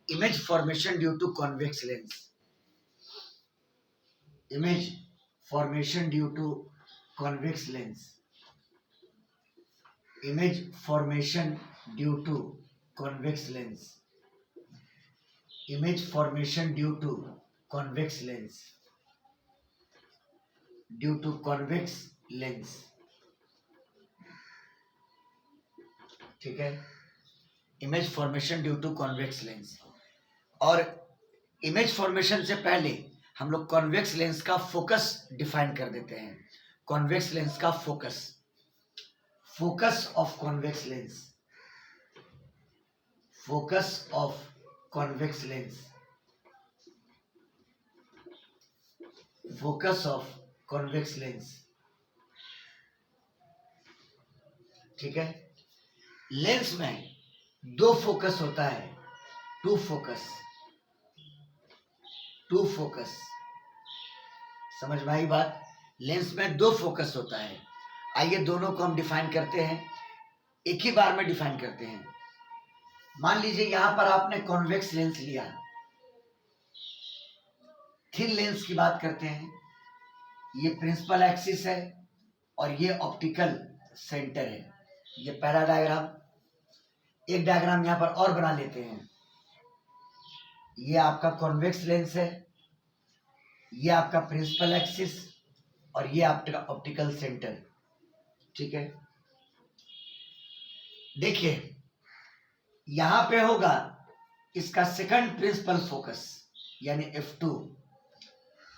image formation due to convex lens. Image formation due to convex lens. Image formation due to convex lens. Image formation due to convex lens. Due to convex lens. ठीक है, image formation due to convex lens. और image formation से पहले हम लोग convex lens का focus define कर देते हैं. कॉन्वेक्स लेंस का focus, focus of convex lens, focus of convex lens, focus of convex lens. ठीक है, लेंस में दो फोकस होता है, टू फोकस, टू फोकस. समझ में आई बात? लेंस में दो फोकस होता है. आइए दोनों को हम डिफाइन करते हैं, एक ही बार में डिफाइन करते हैं. मान लीजिए यहां पर आपने कॉन्वेक्स लेंस लिया, थिन लेंस की बात करते हैं. ये प्रिंसिपल एक्सिस है और ये ऑप्टिकल सेंटर है. ये पहला डायग्राम. एक डायग्राम यहां पर और बना लेते हैं. ये आपका कॉन्वेक्स लेंस है, ये आपका प्रिंसिपल एक्सिस और ये आपका ऑप्टिकल सेंटर. ठीक है, देखिए यहां पे होगा इसका सेकंड प्रिंसिपल फोकस यानी F2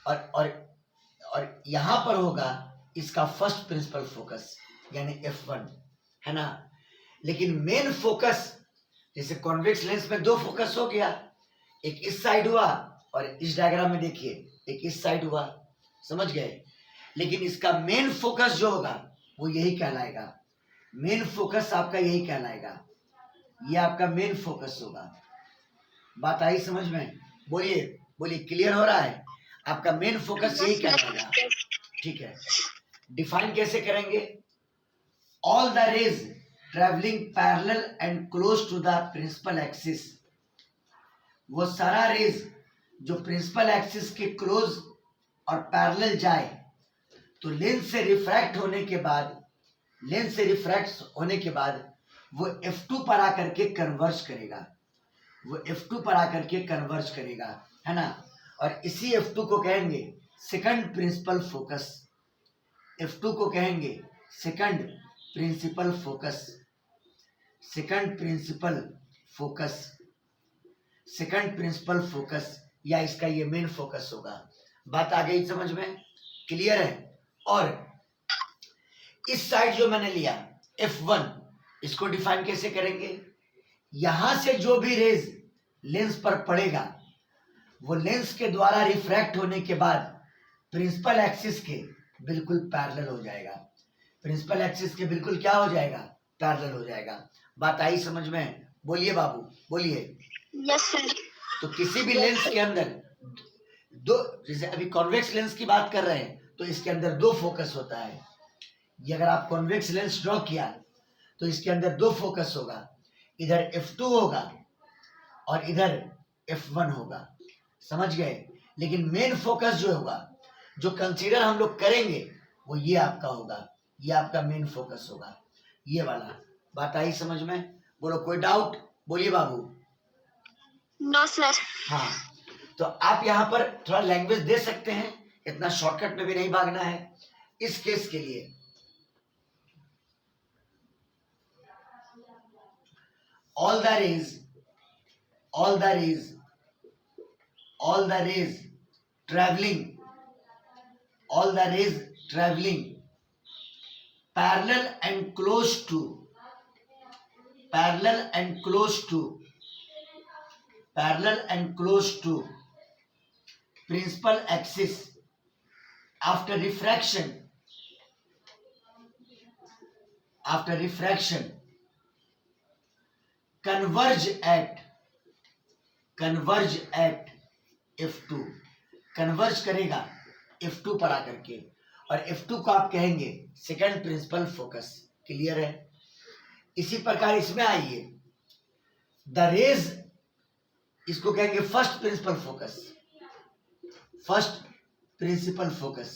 और यहां पर होगा इसका फर्स्ट प्रिंसिपल फोकस यानी F1, है ना. लेकिन मेन फोकस, जैसे कॉन्वेक्स लेंस में दो फोकस हो गया, एक इस साइड हुआ और इस डायग्राम में देखिए एक इस साइड हुआ. समझ गए? लेकिन इसका मेन फोकस जो होगा वो यही कहलाएगा. मेन फोकस आपका यही कहलाएगा. ये आपका मेन फोकस होगा. बात आई समझ में? बोलिए बोलिए, क्लियर हो रहा है? आपका मेन फोकस यही कहलाएगा. ठीक है, डिफाइन कैसे करेंगे? All the rays travelling parallel and close to the principal axis. वो सारा रेज जो प्रिंसिपल एक्सिस के क्लोज और पैरेलल जाए तो लेंस से रिफ्रैक्ट होने के बाद, लेंस से रिफ्रैक्ट होने के बाद वो F2 पर आकर के कन्वर्ज करेगा. वो F2 पर आकर के कन्वर्ज करेगा, है ना. और इसी F2 को कहेंगे सेकंड प्रिंसिपल फोकस. F2 को कहेंगे second principal focus. Second principal focus, second principal focus, या इसका ये मेन फोकस होगा. बात आ गई समझ में? क्लियर है? और इस साइड जो मैंने लिया F1, इसको डिफाइन कैसे करेंगे? यहां से जो भी रेज लेंस पर पड़ेगा वो लेंस के द्वारा रिफ्रैक्ट होने के बाद प्रिंसिपल एक्सिस के बिल्कुल पैरेलल हो जाएगा. प्रिंसिपल एक्सिस के बिल्कुल क्या हो जाएगा? पैरेलल हो जाएगा. बात आई समझ में? बोलिए बाबू, बोलिए. Yes sir. तो किसी भी लेंस के अंदर दो, जैसे अभी कॉन्वेक्स लेंस की बात कर रहे हैं तो इसके अंदर दो फोकस होता है. ये अगर आप कॉन्वेक्स लेंस ड्रॉ किया तो इसके अंदर दो फोकस होगा. इधर F2 होगा और इधर F1 होगा. समझ गए? लेकिन मेन फोकस जो होगा, जो कंसीडर हम लोग करेंगे, वो ये आपका होगा. ये आपका मेन फोकस होगा, ये वाला. बात आई समझ में? बोलो, कोई डाउट? बोलिए बाबू. No sir. हाँ, तो आप यहाँ पर थोड़ा लैंग्वेज दे सकते हैं, इतना शॉर्टकट में भी नहीं भागना है. इस केस के लिए all the rays traveling parallel and close to principal axis after refraction converge at F2. Converge करेगा F2 पर आकर के, और F2 को आप कहेंगे सेकंड प्रिंसिपल फोकस. क्लियर है? इसी प्रकार इसमें आइए, द रेज इसको कहेंगे first principle focus. First principle focus,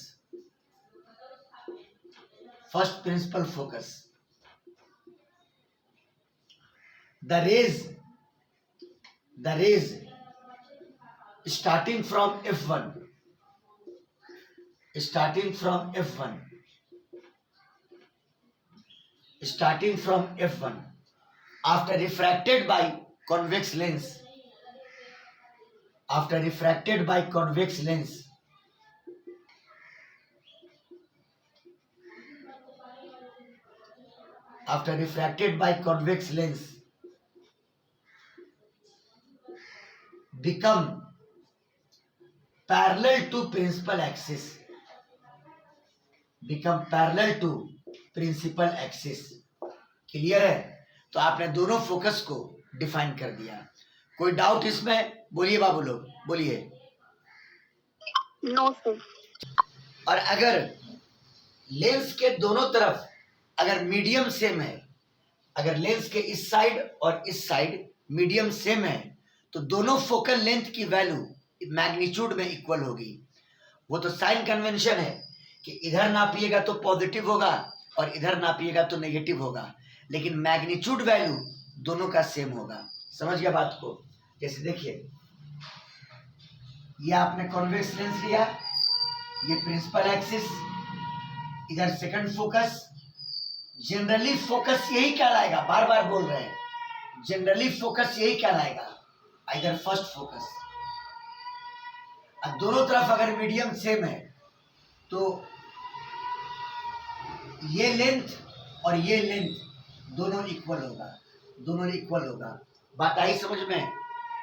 first principle focus. The rays starting from F1, starting from F1, starting from F1, after refracted by convex lens, after refracted by convex lens, after refracted by convex lens, become parallel to principal axis, become parallel to principal axis। Clear है? तो आपने दोनों focus को define कर दिया। कोई doubt इसमें? बोलिए बाबू लोग, बोलिए। No sir. और अगर लेंस के दोनों तरफ अगर मीडियम सेम है, अगर लेंस के इस साइड और इस साइड मीडियम सेम है, तो दोनों फोकल लेंथ की वैल्यू मैग्नीट्यूड में इक्वल होगी। वो तो साइन कन्वेंशन है कि इधर नापिएगा तो पॉजिटिव होगा और इधर नापिएगा तो नेगेटिव होगा, लेकिन मैग्नीट्यूड वैल्यू दोनों का सेम होगा। समझ गया बात को? जैसे देखिए, ये आपने कॉन्वेक्स लेंस लिया, ये प्रिंसिपल एक्सिस, इधर सेकंड फोकस। जनरली फोकस यही कहलाएगा, बार बार बोल रहे हैं, जनरली फोकस यही कहलाएगा, इधर फर्स्ट फोकस। अब दोनों तरफ अगर मीडियम सेम है तो ये लेंथ और ये लेंथ दोनों इक्वल होगा, दोनों इक्वल होगा। बात आई समझ में?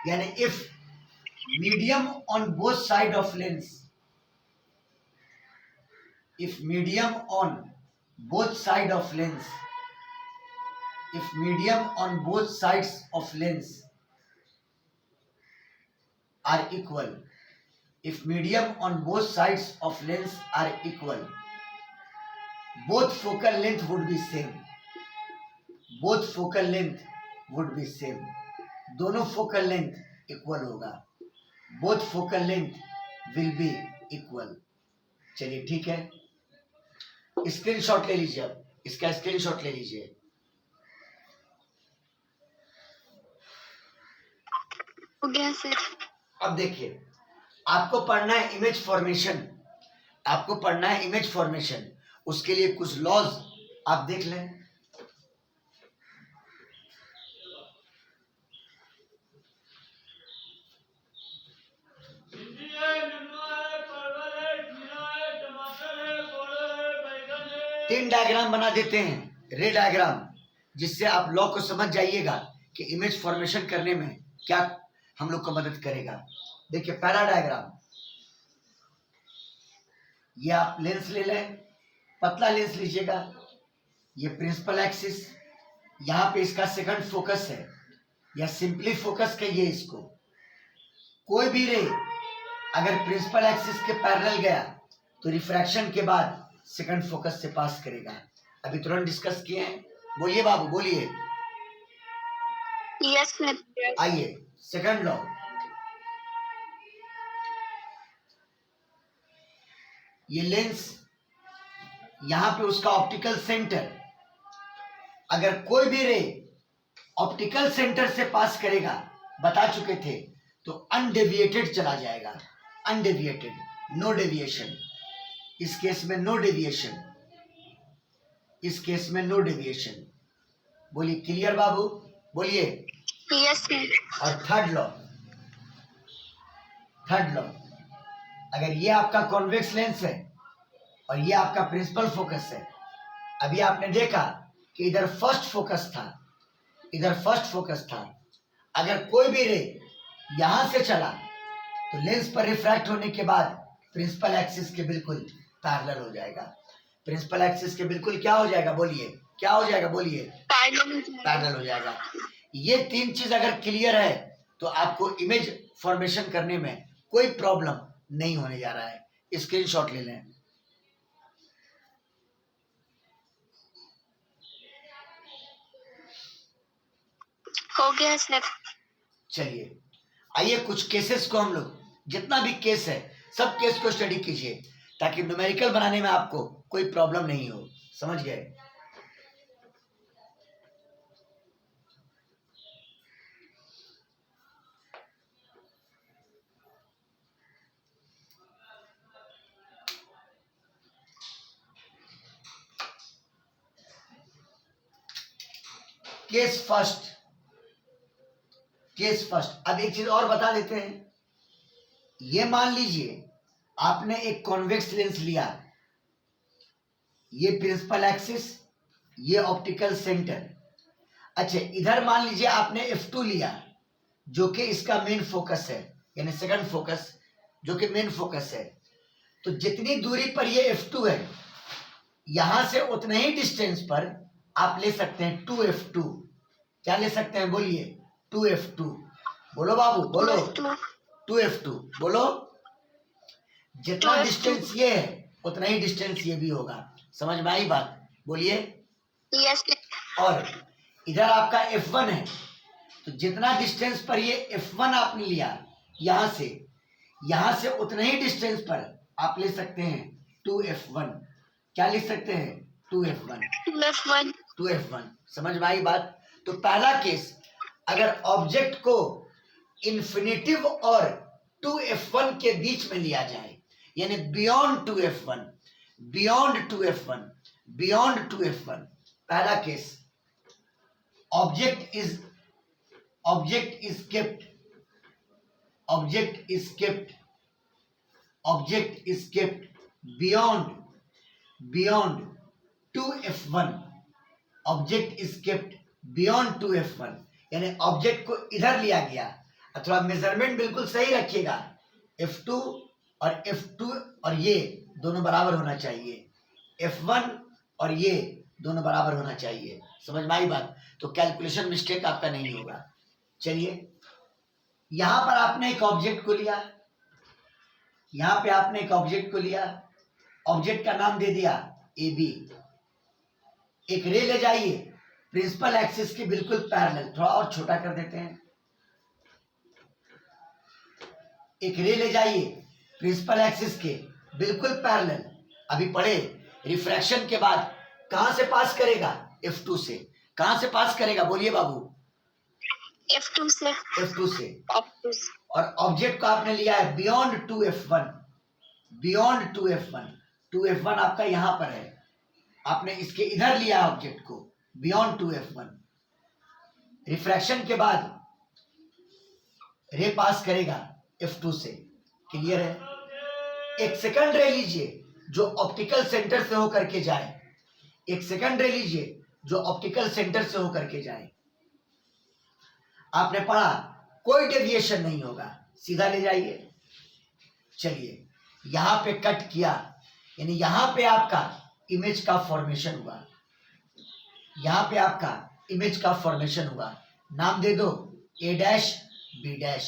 यानी if medium on both side of lens, if medium on both side of lens, if medium on both sides of lens are equal, if medium on both sides of lens are equal, both focal length would be same, both focal length would be same, दोनों focal length equal होगा, both focal length will be equal। चलिए ठीक है, screenshot ले लीजिए, अब इसका screenshot ले लीजिए। हो गया सर। अब देखिए, आपको पढ़ना है इमेज फॉर्मेशन, आपको पढ़ना है इमेज फॉर्मेशन। उसके लिए कुछ लॉज आप देख लें। तीन डायग्राम बना देते हैं, रे डायग्राम, जिससे आप लॉ को समझ जाइएगा कि इमेज फॉर्मेशन करने में क्या हम लोग को मदद करेगा। देखिए पहला डायग्राम, ये आप लेंस ले लें, पतला लेंस लीजिएगा, ये प्रिंसिपल एक्सिस, यहाँ पे इसका सेकंड फोकस है, या सिंपली फोकस कहिए इसको। कोई भी रे अगर प्रिंसिपल एक्सिस के पैरेलल गया तो रिफ्रैक्शन के बाद सेकंड फोकस से पास करेगा। अभी तुरंत डिस्कस किए हैं, बोलिए बाबू बोलिए। Yes sir. आइए सेकंड लॉ, ये लेंस यहां पे उसका ऑप्टिकल सेंटर, अगर कोई भी रे ऑप्टिकल सेंटर से पास करेगा, बता चुके थे, तो अनडेविएटेड चला जाएगा, अनडेविएटेड, नो डेविएशन। इस केस में नो डेविएशन, इस केस में नो डेविएशन। बोलिए क्लियर बाबू, बोलिए। Yes sir. और थर्ड लॉ, थर्ड लॉ, अगर ये आपका कॉन्वेक्स लेंस है और ये आपका प्रिंसिपल फोकस है, अभी आपने देखा कि इधर फर्स्ट फोकस था, इधर फर्स्ट फोकस था, अगर कोई भी रे यहां से चला तो लेंस पर रिफ्रैक्ट होने के बाद प्रिंसिपल एक्सिस के बिल्कुल पैरेलल हो जाएगा। प्रिंसिपल एक्सिस के बिल्कुल क्या हो जाएगा, बोलिए क्या हो जाएगा, बोलिए पैरेलल हो जाएगा। ये तीन चीज अगर क्लियर है तो आपको इमेज फॉर्मेशन करने में कोई प्रॉब्लम नहीं होने जा रहा है। स्क्रीनशॉट ले लें। हो गया सर। चलिए आइए कुछ केसेस को हम लोग, जितना भी केस है सब केस को स्टडी कीजिए ताकि न्यूमेरिकल बनाने में आपको कोई प्रॉब्लम नहीं हो। समझ गए? Case first, case first. अब एक चीज और बता देते हैं, ये मान लीजिए आपने एक कॉन्वेक्स लेंस लिया, ये प्रिंसिपल एक्सिस, ये ऑप्टिकल सेंटर। अच्छा, इधर मान लीजिए आपने F2 लिया जो कि इसका मेन फोकस है, यानी सेकंड फोकस जो कि मेन फोकस है। तो जितनी दूरी पर ये F2 है, यहां से उतने ही डिस्टेंस पर आप ले सकते हैं 2F2। क्या ले सकते हैं? बोलिए 2F2। बोलो बाबू, बोलो 2F2 बोलो। जितना 2F2 डिस्टेंस ये है उतना ही डिस्टेंस ये भी होगा। समझ में आई बात? बोलिए। यस और इधर आपका F1 है, तो जितना डिस्टेंस पर ये F1 आपने लिया यहां से उतने ही डिस्टेंस पर आप ले सकते हैं 2F1। क्या लिख सकते हैं? 2F1। 2F1 समझ में आई बात? तो पहला केस, अगर ऑब्जेक्ट को इन्फिनेटिव और 2F1 के बीच में लिया जाए, यानी beyond 2F1, beyond 2F1, beyond 2F1, पहला case, object is kept beyond 2F1, object is kept beyond 2F1, यानी ऑब्जेक्ट को इधर लिया गया। थोड़ा मेजरमेंट बिल्कुल सही रखिएगा, F2 और F2 और ये दोनों बराबर होना चाहिए, F1 और ये दोनों बराबर होना चाहिए। समझ में आई बात? तो कैलकुलेशन मिस्टेक आपका नहीं होगा। चलिए, यहां पर आपने एक ऑब्जेक्ट को लिया, यहां पे आपने एक ऑब्जेक्ट को लिया, ऑब्जेक्ट का नाम दे दिया AB। एक रे ले जाइए प्रिंसिपल एक्सिस के बिल्कुल पैरेलल, थोड़ा और छोटा कर देते हैं। एक रे ले जाइए प्रिंसिपल एक्सिस के बिल्कुल पैरेलल। अभी पढ़े, रिफ्रैक्शन के बाद कहां से पास करेगा? F2 से। कहां से पास करेगा? बोलिए बाबू। F2 से। F2 से। और ऑब्जेक्ट को आपने लिया है beyond 2F1, beyond 2F1। 2F1 आपका यहां पर है, आपने इसके इधर लिया ऑब्जेक्ट को बियॉन्ड 2F1। रिफ्रैक्शन के बाद रे पास करेगा F2 से। क्लियर है? एक सेकंड रे लीजिए जो ऑप्टिकल सेंटर से होकर के जाए, एक सेकंड रे लीजिए जो ऑप्टिकल सेंटर से होकर के जाए। आपने पढ़ा कोई डेविएशन नहीं होगा, सीधा ले जाइए। चलिए, यहां पे कट किया, यानी यहां पे आपका इमेज का फॉर्मेशन हुआ, यहां पे आपका इमेज का फॉर्मेशन हुआ। नाम दे दो A' B'।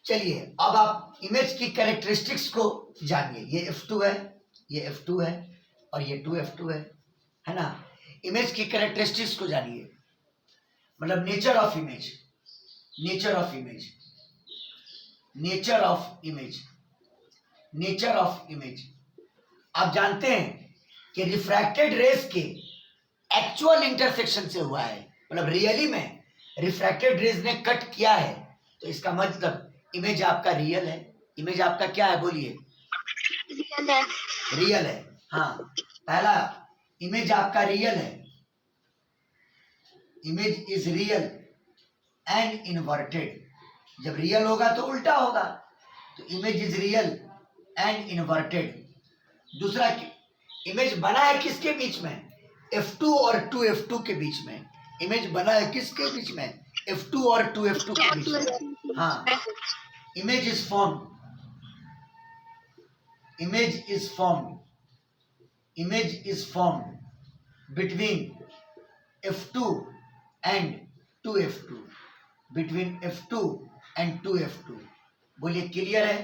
चलिए, अब आप इमेज की कैरेक्टरिस्टिक्स को जानिए। ये F2 है, ये F2 है और ये 2F2 है ना? इमेज की कैरेक्टरिस्टिक्स को जानिए, मतलब nature of image, nature of image, nature of image, nature of image. आप जानते हैं कि रिफ्रैक्टेड रेस के एक्चुअल इंटरसेक्शन से हुआ है, मतलब रियली में रिफ्रैक्टेड रेस ने कट किया है, तो इसका मतलब इमेज आपका रियल है। इमेज आपका क्या है? बोलिए। रियल है। रियल है, हाँ। पहला, इमेज आपका रियल है, image is real and inverted. जब रियल होगा तो उल्टा होगा, तो image is real and inverted. दूसरा, इमेज बना है किसके बीच में? F2 और 2F2 के बीच में। इमेज बना है किसके बीच में? F2 और 2F2 के बीच में। हाँ, image is formed, image is formed, image is formed between F2 and 2F2, between F2 and 2F2। बोलिए, क्लियर है?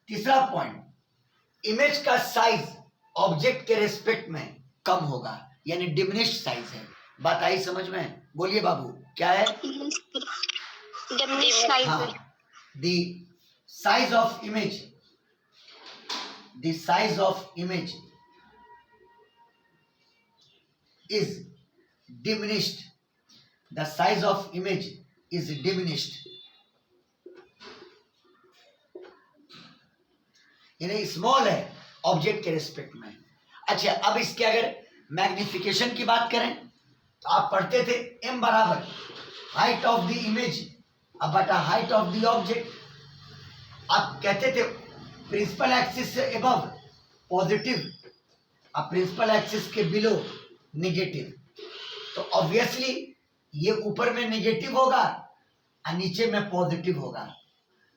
तीसरा पॉइंट, इमेज का साइज ऑब्जेक्ट के रेस्पेक्ट में कम होगा, यानी डिमिनिश्ड साइज है। बात आई समझ में? बोलिए बाबू, क्या है? Diminish size. हाँ, the size of image, the size of image is diminished. The size of image is diminished. यानी स्मॉल है ऑब्जेक्ट के रिस्पेक्ट में. अच्छा, अब इसके अगर मैग्निफिकेशन की बात करें तो आप पढ़ते थे m बराबर हाइट ऑफ द इमेज अब बटा हाइट ऑफ द ऑब्जेक्ट. आप कहते थे प्रिंसिपल एक्सिस से एबव पॉजिटिव, अब प्रिंसिपल एक्सिस के बिलो नेगेटिव. तो ऑब्वियसली ये ऊपर में नेगेटिव होगा और नीचे में पॉजिटिव होगा.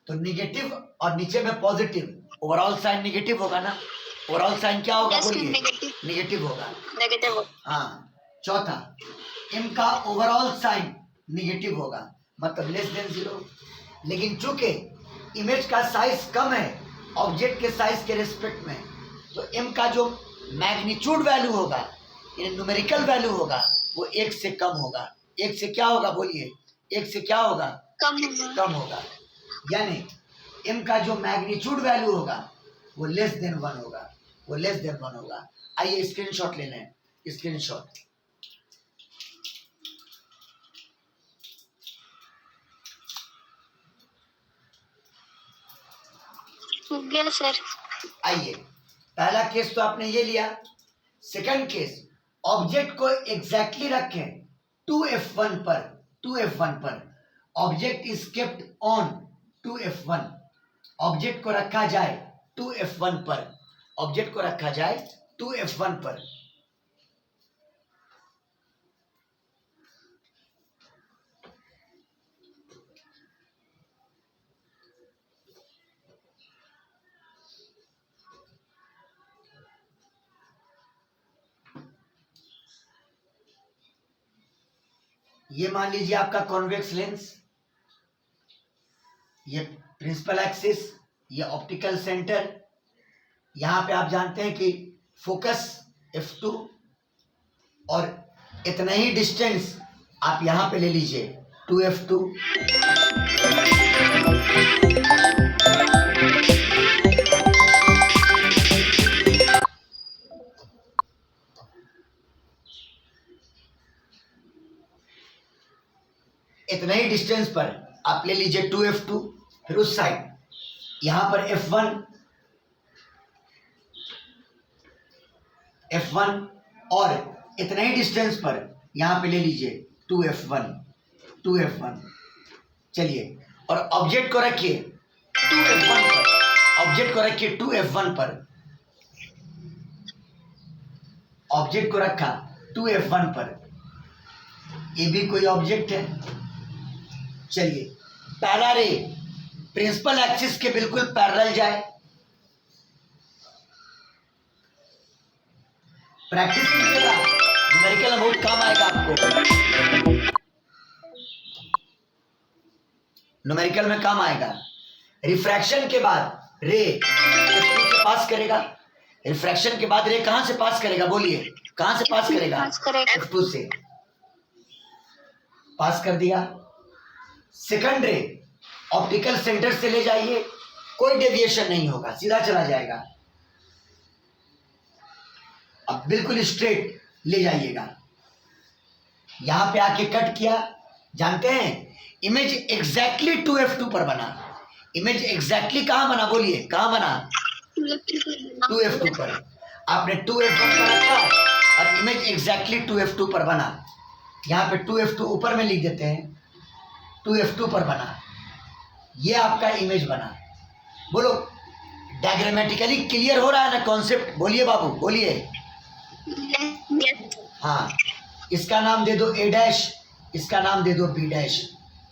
तो नेगेटिव और नीचे में पॉजिटिव, ओवरऑल साइन नेगेटिव होगा ना. ओवरऑल साइन क्या होगा Yes, बोलिए? negative. नेगेटिव होगा. Negative. हाँ. चौथा, m का ओवरऑल साइन नेगेटिव होगा, मतलब लेस देन 0. लेकिन चूंकि इमेज का साइज कम है ऑब्जेक्ट के साइज के रिस्पेक्ट में, तो m का जो मैग्नीट्यूड वैल्यू होगा, यानी न्यूमेरिकल वैल्यू होगा, वो 1 से कम होगा. 1 से क्या होगा बोलिए? 1 से क्या होगा? कम होगा. कम होगा. यानी m का जो मैग्नीट्यूड वैल्यू होगा वो लेस देन 1 होगा, वो लेस देन 1 होगा. आइए स्क्रीनशॉट ले लें. स्क्रीनशॉट. हो गया सर. आइए, पहला केस तो आपने ये लिया. सेकंड केस, ऑब्जेक्ट को एग्जैक्टली रखें 2f1 पर. 2f1 पर object is kept on 2f1. Object को रखा जाए 2f1 पर. ऑब्जेक्ट को रखा जाए 2f1 पर. ये मान लीजिए आपका कॉन्वेक्स लेंस, ये प्रिंसिपल एक्सिस, ये ऑप्टिकल सेंटर. यहां पे आप जानते हैं कि फोकस f2 और इतना ही डिस्टेंस आप यहां पे ले लीजिए 2f2. इतना ही डिस्टेंस पर आप ले लीजिए 2f2. फिर उस साइड यहां पर f1 और इतना ही डिस्टेंस पर यहां पे ले लीजिए 2f1. चलिए, और ऑब्जेक्ट को रखिए 2f1 पर. ऑब्जेक्ट को रखिए 2f1 पर. ऑब्जेक्ट को रखा 2f1 पर. ये भी कोई ऑब्जेक्ट है. चलिए, पहला रे प्रिंसिपल एक्सिस के बिल्कुल पैरेलल जाए. प्रैक्टिस कीजिएगा, न्यूमेरिकल में बहुत काम आएगा आपको. न्यूमेरिकल में काम आएगा. रिफ्रैक्शन के बाद रे F2 से पास करेगा. रिफ्रैक्शन के बाद रे कहां से पास करेगा बोलिए? कहां से पास करेगा? पास करेगा. F2 से पास कर दिया. सेकंड रे ऑप्टिकल सेंटर से ले जाइए, कोई डेविएशन नहीं होगा, सीधा चला जाएगा. अब बिल्कुल स्ट्रेट ले जाइएगा. यहां पे आके कट किया. जानते हैं इमेज एग्जैक्टली 2f2 पर बना. इमेज एग्जैक्टली कहां बना बोलिए? कहां बना? 2f2 पर. आपने 2f1 पर रखा और इमेज एग्जैक्टली 2f2 पर बना. यहां पे 2f2 ऊपर में लिख देते हैं. 2f2 पर बना. ये आपका इमेज बना. बोलो, डायग्रामेटिकली क्लियर हो रहा है ना कॉन्सेप्ट? बोलिए बाबू, बोलिए. हाँ, इसका नाम दे दो a', इसका नाम दे दो b'.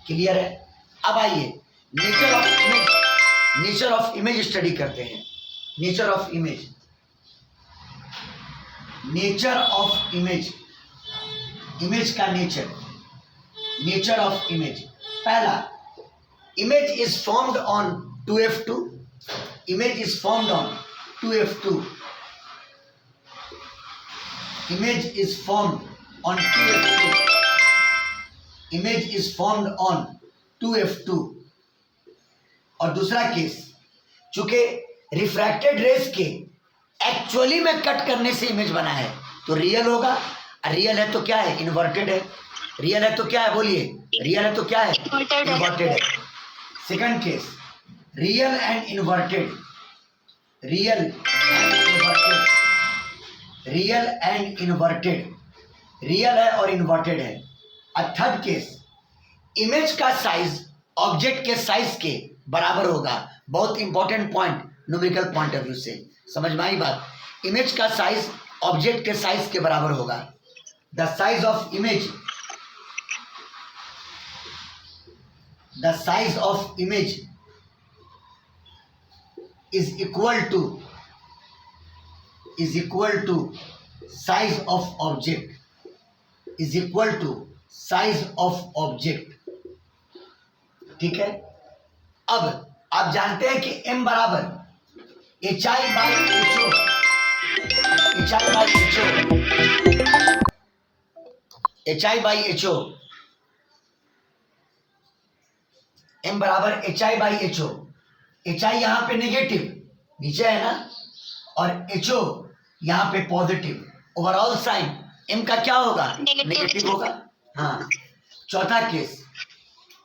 क्लियर है? अब आइए नेचर ऑफ इमेज स्टडी करते हैं. Nature of image. Nature of image, image का नेचर. Nature of image. पहला, image is formed on 2f2. Image is formed on 2f2. Image is formed on 2f2. Image is formed on 2f2। और दूसरा case, चूंकि refracted race के actually में cut करने से image बना है तो रियल होगा। रियल है तो क्या है? इन्वर्टेड है। रियल है तो क्या है? बोलिए, रियल है तो क्या है? इन्वर्टेड है। Second case, real and inverted, real and inverted, real and inverted, real है और इन्वर्टेड है। और थर्ड केस, इमेज का साइज ऑब्जेक्ट के साइज के बराबर होगा। बहुत important point, numerical point of view से समझ में आई बात। इमेज का साइज ऑब्जेक्ट के साइज के बराबर होगा। The size of image, the size of image is equal to size of object, is equal to size of object। ठीक है। अब आप जानते हैं कि m बराबर H I by H O, H I by H O, H I by H O, m बराबर H I by H O. H I यहाँ पे नेगेटिव नीचे है ना, और एच ओ यहाँ पे पॉजिटिव। ओवरऑल साइन m का क्या होगा? नेगेटिव होगा। हाँ। चौथा केस,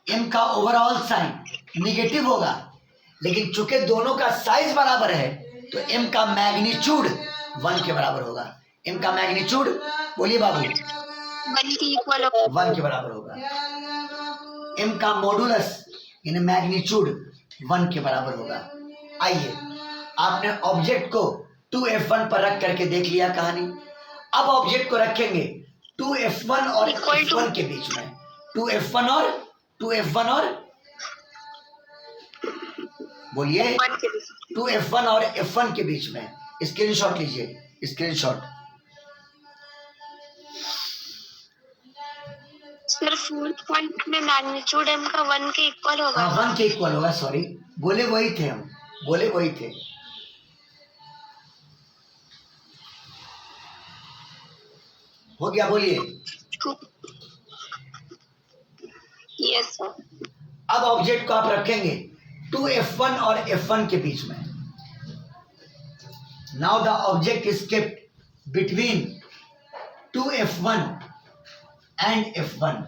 m का ओवरऑल साइन नेगेटिव होगा, लेकिन चूंकि दोनों का साइज बराबर है तो m का मैग्नीट्यूड 1 के बराबर होगा। m का मैग्नीट्यूड, बोलिए बाबू, 1 के बराबर होगा। m का मॉडुलस यानी मैग्नीट्यूड 1 के बराबर होगा। आइए, आपने ऑब्जेक्ट को 2f1 पर रख करके देख लिया कहानी। अब ऑब्जेक्ट को रखेंगे 2f1 और f1 के बीच में, 2f1 और बोलिए 2f1 और f1 के बीच में। स्क्रीनशॉट लीजिए, स्क्रीनशॉट। सर फोर्थ पॉइंट में मैग्नीट्यूड m का 1 के इक्वल होगा। हाँ, 1 के इक्वल होगा। सॉरी, बोले वही थे हम, बोले वही थे। हो गया, बोलिए। Yes sir. अब ऑब्जेक्ट को आप रखेंगे 2f1 और f1 के बीच में। Now the object is kept between 2f1 and f1।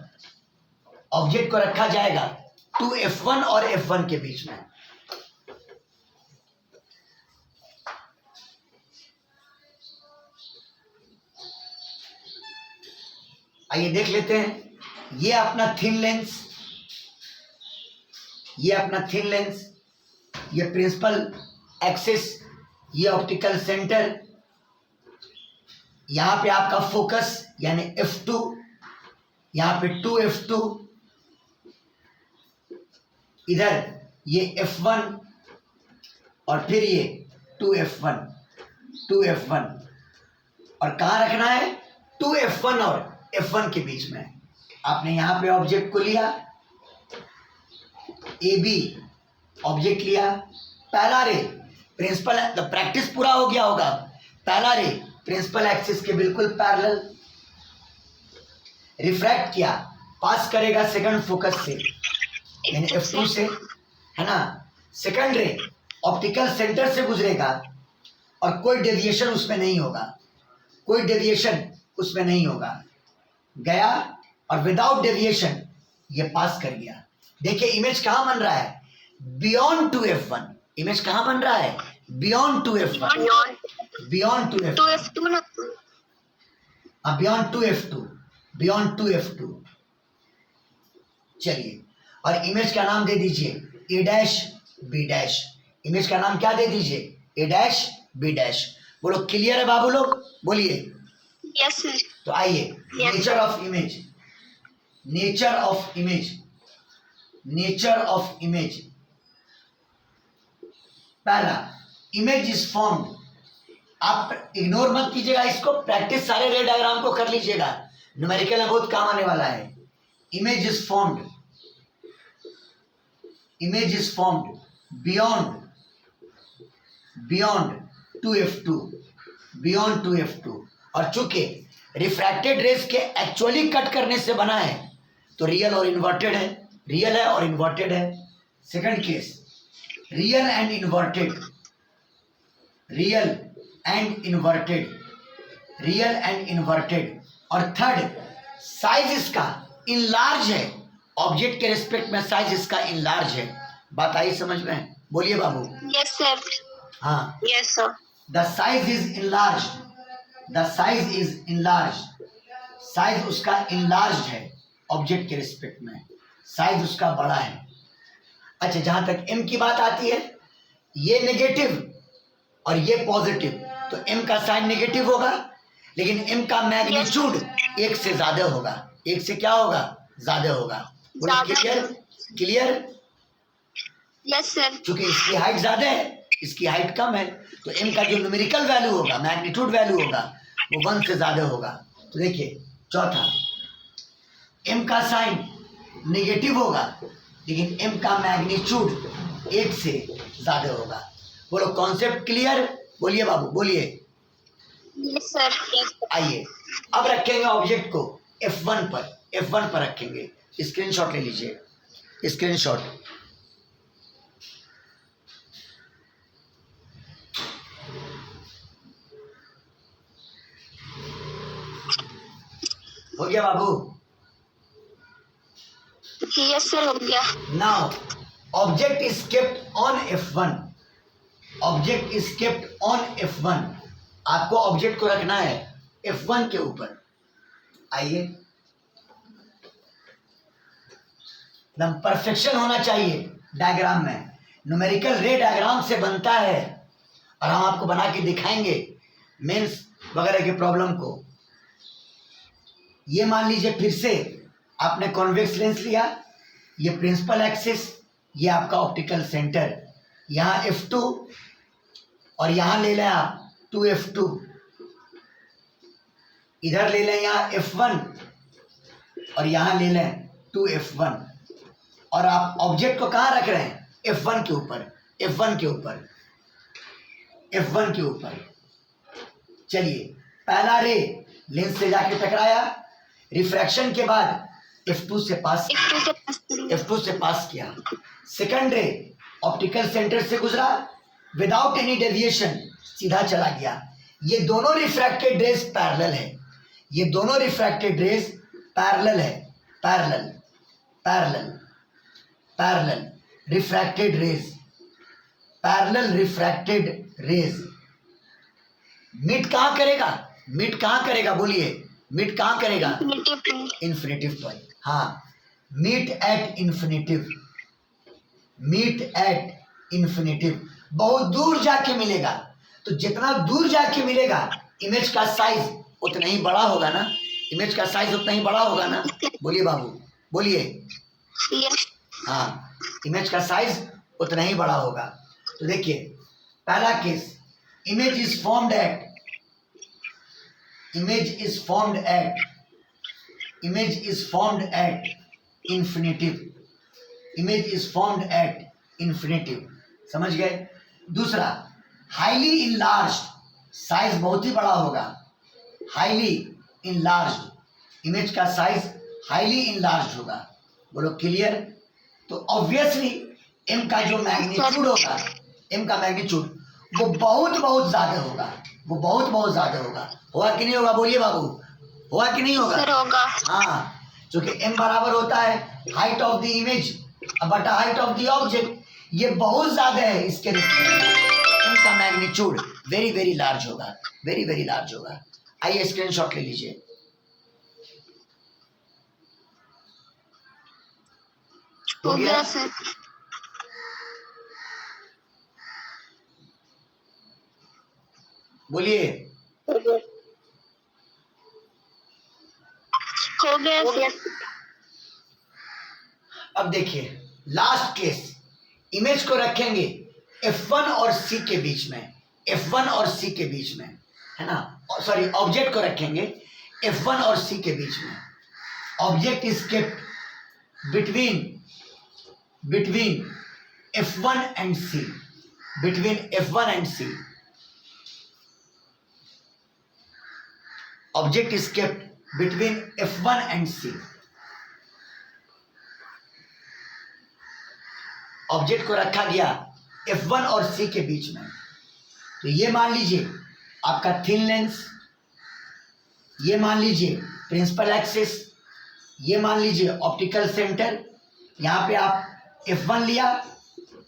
Object को रखा जाएगा 2f1 और f1 के बीच में। आइए देख लेते हैं। ये अपना थिन लेंस, ये अपना थिन लेंस, ये प्रिंसिपल एक्सिस, ये ऑप्टिकल सेंटर, यहां पे आपका फोकस यानी f2, यहां पे 2f2, इधर ये f1 और फिर ये 2f1, 2f1, और कहां रखना है? 2f1 और f1 के बीच में। आपने यहां पे ऑब्जेक्ट को लिया, ए बी ऑब्जेक्ट लिया, पहला रे प्रिंसिपल, तो प्रैक्टिस पूरा हो गया होगा। पहला रे प्रिंसिपल एक्सिस के बिल्कुल पैरेलल, रिफ्रैक्ट किया, पास करेगा सेकंड फोकस से यानी f2 से, है ना। सेकंड रे ऑप्टिकल सेंटर से गुजरेगा और कोई डेविएशन उसमें नहीं होगा, कोई डेविएशन उसमें नहीं होगा। गया और विदाउट डेविएशन ये पास कर गया। देखिए इमेज कहां बन रहा है? Beyond 2f1। इमेज कहां बन रहा है? Beyond 2f1, beyond 2f2, beyond 2f2, beyond 2f2। चलिए, और इमेज का नाम दे दीजिए ए डैश बी डैश। इमेज का नाम क्या दे दीजिए? ए डैश बी डैश। बोलो क्लियर है बाबू लोग? बोलिए। Yes sir. तो आइए, nature of image, nature of image, nature of image. पहला, इमेज इज फॉर्म्ड। आप इग्नोर मत कीजिएगा इसको, प्रैक्टिस सारे रे डायग्राम को कर लीजिएगा, न्यूमेरिकल में बहुत काम आने वाला है। Image is formed, image is formed beyond 2f2, beyond 2f2। और चूंकि रिफ्रैक्टेड रेस के एक्चुअली कट करने से बना है तो रियल और इन्वर्टेड है, रियल है और इन्वर्टेड है। Second case, real and inverted, real and inverted, real and inverted. और थर्ड, साइज इसका इनलार्ज है, ऑब्जेक्ट के रिस्पेक्ट में साइज इसका इनलार्ज है। बात आई समझ में? बोलिए बाबू। Yes sir. हाँ, yes sir. The size is enlarge, the size is enlarge, size उसका इनलार्ज है ऑब्जेक्ट के रिस्पेक्ट में, साइज उसका बड़ा है। अच्छा, जहां तक m की बात आती है, ये नेगेटिव और ये पॉजिटिव, तो m का साइन नेगेटिव होगा, लेकिन m का मैग्नीट्यूड एक से ज्यादा होगा। एक से क्या होगा? ज्यादा होगा। बोलो क्लियर? क्लियर? Yes sir. क्योंकि इसकी हाइट ज्यादा है, इसकी हाइट कम है, तो m का जो न्यूमेरिकल वैल्यू होगा, मैग्नीट्यूड वैल्यू होगा, वो 1 से ज्यादा होगा। तो देखिए, चौथा, m का साइन नेगेटिव होगा, लेकिन m का मैग्नीट्यूड 1 से ज्यादा होगा। बोलो कॉन्सेप्ट क्लियर? बोलिए बाबू, बोलिए। Yes sir. आइए अब रखेंगे ऑब्जेक्ट को F1 पर, F1 पर रखेंगे। स्क्रीनशॉट ले लीजिए, स्क्रीनशॉट। हो गया बाबू? यस सर, हो गया। Now object is kept on F1, object is kept on F1। आपको ऑब्जेक्ट को रखना है F1 के ऊपर। आइए, एकदम परफेक्शन होना चाहिए डायग्राम में। न्यूमेरिकल रे डायग्राम से बनता है, और हम आपको बना के दिखाएंगे मेंस वगैरह के प्रॉब्लम को। ये मान लीजिए, फिर से आपने कॉन्वेक्स लेंस लिया, ये प्रिंसिपल एक्सिस, ये आपका ऑप्टिकल सेंटर, यहाँ F2 और यहाँ ले लें आप 2F2, इधर ले लें यहाँ F1 और यहाँ ले लें 2F1, और आप ऑब्जेक्ट को कहाँ रख रहे हैं? F1 के ऊपर, F1 के ऊपर, F1 के ऊपर। चलिए, पहला रे लेंस से जाके टकराया, रिफ्रैक्शन के बाद F2 से पास किया। सेकंड रे ऑप्टिकल सेंटर से गुजरा, विदाउट एनी डेविएशन सीधा चला गया। ये दोनों रिफ्रैक्टेड रेज पैरेलल है, ये दोनों रिफ्रैक्टेड रेज पैरेलल है, parallel, parallel, parallel refracted rays, parallel refracted rays. Meet कहाँ करेगा? मीट कहाँ करेगा? बोलिए, मीट कहाँ करेगा? Infinitive point. हाँ, meet at infinitive, meet at infinitive. बहुत दूर जाके मिलेगा, तो जितना दूर जाके मिलेगा इमेज का साइज उतना ही बड़ा होगा ना, इमेज का साइज उतना ही बड़ा होगा ना। बोलिए बाबू, बोलिए। हाँ, इमेज का साइज उतना ही बड़ा होगा। तो देखिए, पहला case, image is formed at, image is formed at infinitive, image is formed at infinitive। समझ गए? दूसरा, हाईली इनलार्ज्ड, साइज बहुत ही बड़ा होगा, हाईली इनलार्ज्ड, इमेज का साइज हाईली इनलार्ज्ड होगा। बोलो क्लियर? तो ऑब्वियसली m का जो मैग्नीट्यूड होगा, m का मैग्नीट्यूड वो बहुत ज्यादा होगा, वो बहुत ज्यादा होगा। होगा कि नहीं होगा? बोलिए बाबू, होगा कि नहीं होगा? होगा। हाँ, क्योंकि m बराबर होता है हाइट ऑफ द इमेज बटा हाइट ऑफ द ऑब्जेक्ट। ये बहुत ज्यादा है, इसके m का मैग्नीट्यूड वेरी लार्ज होगा, वेरी लार्ज होगा। आइए स्क्रीनशॉट ले लीजिए। हो गया? सर, बोलिए। हो गया। अब देखिए, लास्ट केस, इमेज को रखेंगे F1 और C के बीच में, F1 और C के बीच में, है ना? सॉरी, ऑब्जेक्ट को रखेंगे F1 और C के बीच में। Object is kept between F1 and C, between F1 and C। Object is kept between F1 and C. Object को रखा गया F1 और C के बीच में, तो ये मान लीजिए आपका थिन लेंस, ये मान लीजिए प्रिंसिपल एक्सिस, ये मान लीजिए ऑप्टिकल सेंटर। यहाँ पे आप F1 लिया,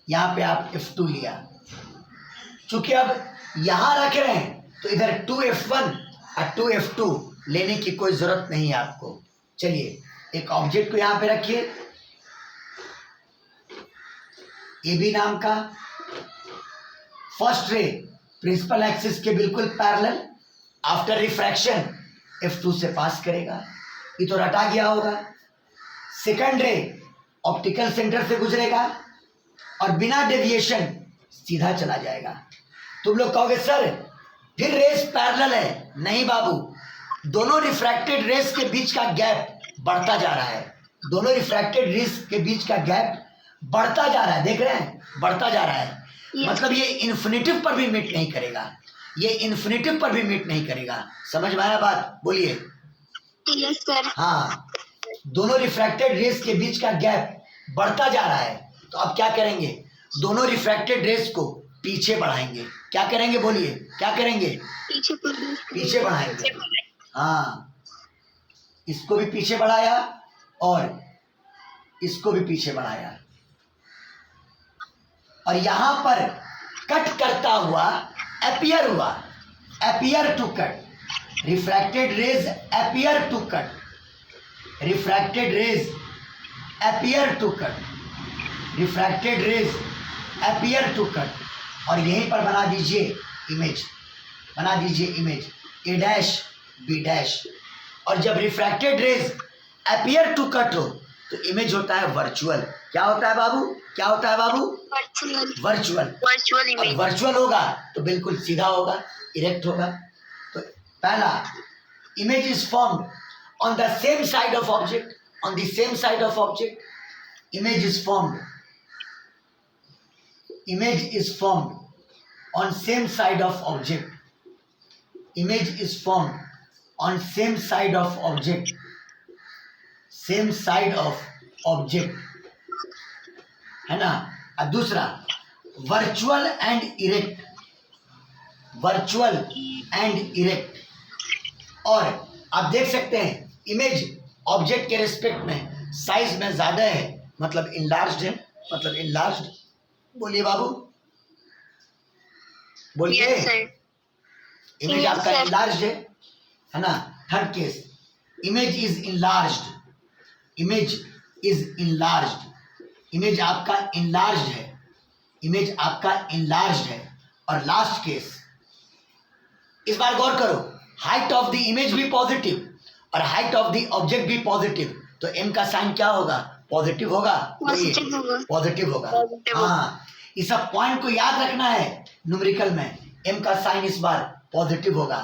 यहाँ पे आप F2 लिया। चूंकि अब यहाँ रख रहे हैं तो इधर 2F1 और 2F2 लेने की कोई जरूरत नहीं है आपको। चलिए एक ऑब्जेक्ट को यहाँ पे रखिए, AB नाम का। फर्स्ट रे प्रिंसिपल एक्सिस के बिल्कुल पैरेलल, आफ्टर रिफ्रैक्शन F2 से पास करेगा, ये तो रटा गया होगा। सेकंड रे ऑप्टिकल सेंटर से गुजरेगा और बिना डेविएशन सीधा चला जाएगा। तुम लोग कहोगे सर फिर रेस पैरेलल है। नहीं बाबू, दोनों रिफ्रैक्टेड रेस के बीच का गैप बढ़ता जा रहा है। दोनों रिफ्रैक्टेड रेस के बीच का गैप बढ़ता जा रहा है, देख रहे हैं, बढ़ता जा रहा है। मतलब ये इन्फिनिटिव पर भी मीट नहीं करेगा, ये इन्फिनिटिव पर भी मीट नहीं करेगा। समझ में आया बात? बोलिए। Yes sir. हाँ, दोनों रिफ्रैक्टेड रेस के बीच का गैप बढ़ता जा रहा है, तो अब क्या करेंगे? दोनों रिफ्रैक्टेड रेस को पीछे बढ़ाएंगे। क्या करेंगे? बोलिए, क्या करेंगे? पीछे बढ़ाएंगे। हाँ, इसको भी पीछे बढ़ाया और इसको भी पीछे बढ़ाया, और यहां पर कट करता हुआ अपीयर हुआ, appear to cut, refracted rays appear to cut, refracted rays appear to cut, refracted rays appear to cut. और यहीं पर बना दीजिए इमेज, बना दीजिए image A dash B dash. और जब refracted rays appear to cut हो तो इमेज होता है वर्चुअल। क्या होता है बाबू? क्या होता है बाबू? वर्चुअल। Virtual image. वर्चुअल होगा तो बिल्कुल सीधा होगा, इरेक्ट होगा। तो पहला, image is formed on the same side of object, on the same side of object, image is formed, image is formed on same side of object, image is formed on same side of object, same side of object, है ना। और दूसरा, virtual and erect, virtual and erect. और आप देख सकते हैं image object के रिस्पेक्ट में साइज में ज्यादा है, मतलब इनलार्ज्ड है, मतलब इनलार्ज्ड। बोलिए बाबू, बोलिए। Yes, sir. इमेज Yes, आपका sir. इनलार्ज्ड है ना। Third case, image is enlarged, image is enlarged, image आपका इनलार्ज्ड है, इमेज आपका इनलार्ज्ड है। और लास्ट केस, इस बार गौर करो, हाइट ऑफ द इमेज भी पॉजिटिव और हाइट ऑफ द ऑब्जेक्ट भी पॉजिटिव, तो एम का साइन क्या होगा? पॉजिटिव होगा। पॉजिटिव होगा। पॉजिटिव होगा। Positive होगा। हाँ, इस सब पॉइंट को याद रखना है। न्यूमेरिकल में एम का साइन इस बार पॉजिटिव होगा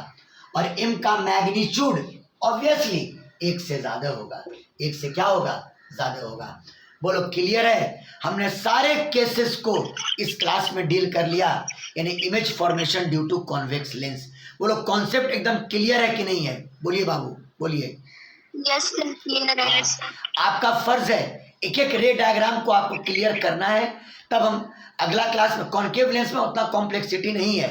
और एम का मैग्नीट्यूड ऑब्वियसली एक से ज्यादा होगा, एक से क्या होगा? ज्यादा होगा। बोलो क्लियर है? हमने सारे केसेस को इस क्लास में डील कर लिया, यानी image formation due to convex lens. बोलो कॉन्सेप्ट एकदम क्लियर है कि नहीं है? बोलिए बाबू, बोलिए। यस सर, क्लियर है सर। आपका फर्ज है एक एक रे डायग्राम को आपको क्लियर करना है, तब हम अगला क्लास में, कॉन्केव लेंस में उतना कॉम्प्लेक्सिटी नहीं है,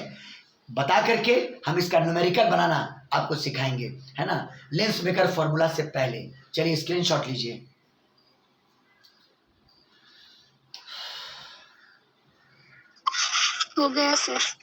बता करके हम इसका न्यूमेरिकल बनाना आपको सिखाएंगे, है ना, लेंस मेकर फॉर्मूला से पहले। चलिए स्क्रीनशॉट लीजिए। हो गया सर।